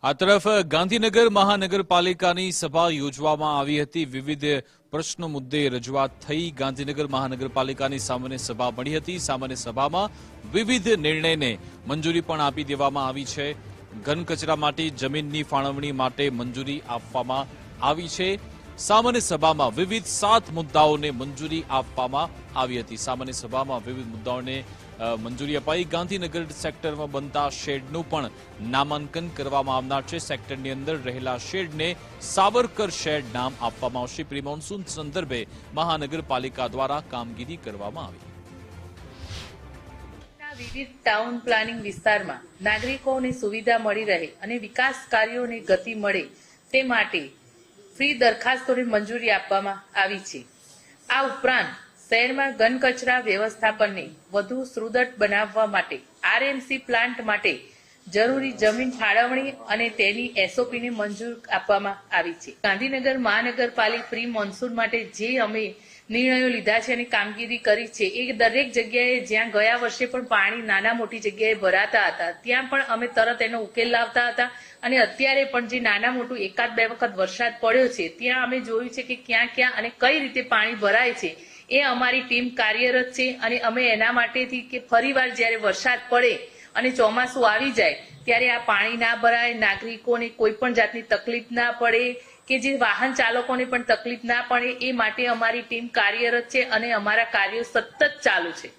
આ તરફ ગાંધીનગર મહાનગરપાલિકાની સભા યોજવામાં આવી હતી। વિવિધ પ્રશ્નો મુદ્દે રજૂઆત થઈ। ગાંધીનગર મહાનગરપાલિકાની સામાન્ય સભા મળી હતી। સામાન્ય સભામાં વિવિધ નિર્ણયને મંજૂરી પણ આપી દેવામાં આવી છે। ઘન કચરા માટે જમીનની ફાળવણી માટે મંજૂરી આપવામાં આવી છે। સામાન્ય સભામાં વિવિધ 7 મુદ્દાઓને મંજૂરી આપવામાં આવી હતી। સામાન્ય સભામાં વિવિધ મુદ્દાઓને મંજૂરી અપાઈ। ગાંધીનગર સેક્ટરમાં બનતા શેડનું પણ નામાંકન કરવામાં આવનાર છે। સેક્ટરની અંદર રહેલા શેડને સાવરકર શેડ નામ આપવામાં આવશે। પ્રી મોન્સૂન સંદર્ભે મહાનગરપાલિકા દ્વારા કામગીરી કરવામાં આવી। વિવિધ ટાઉન પ્લાનિંગ વિસ્તારમાં નાગરિકોને સુવિધા મળી રહે અને વિકાસ કાર્યોને ગતિ મળે તે માટે ફ્રી દરખાસ્તોને મંજૂરી આપવામાં આવી છે। આ ઉપરાંત શહેરમાં ઘન કચરા વ્યવસ્થાપનને વધુ સુદૃઢ બનાવવા માટે આરએમસી પ્લાન્ટ માટે જરૂરી જમીન ફાળવણી અને તેની એસઓપીને મંજૂર આપવામાં આવી છે। ગાંધીનગર મહાનગરપાલિકા પ્રી મોન્સૂન માટે જે અમે નિર્ણયો લીધા છે અને કામગીરી કરી છે એ દરેક જગ્યાએ જ્યાં ગયા વર્ષે પણ પાણી નાના મોટી જગ્યાએ ભરાતા હતા ત્યાં પણ અમે તરત એનો ઉકેલ લાવતા હતા અને અત્યારે પણ જે નાના મોટું 1-2 વખત વરસાદ પડ્યો છે ત્યાં અમે જોયું છે કે ક્યાં ક્યાં અને કઈ રીતે પાણી ભરાય છે એ અમારી ટીમ કાર્યરત છે અને અમે એના માટેથી કે ફરીવાર જ્યારે વરસાદ પડે અને ચોમાસું આવી જાય ત્યારે આ પાણી ના ભરાય, નાગરિકોને કોઈ પણ જાતની તકલીફ ના પડે કે જે વાહન ચાલકોને પણ તકલીફ ના પડે એ માટે અમારી ટીમ કાર્યરત છે અને અમારા કાર્યો સતત ચાલુ છે।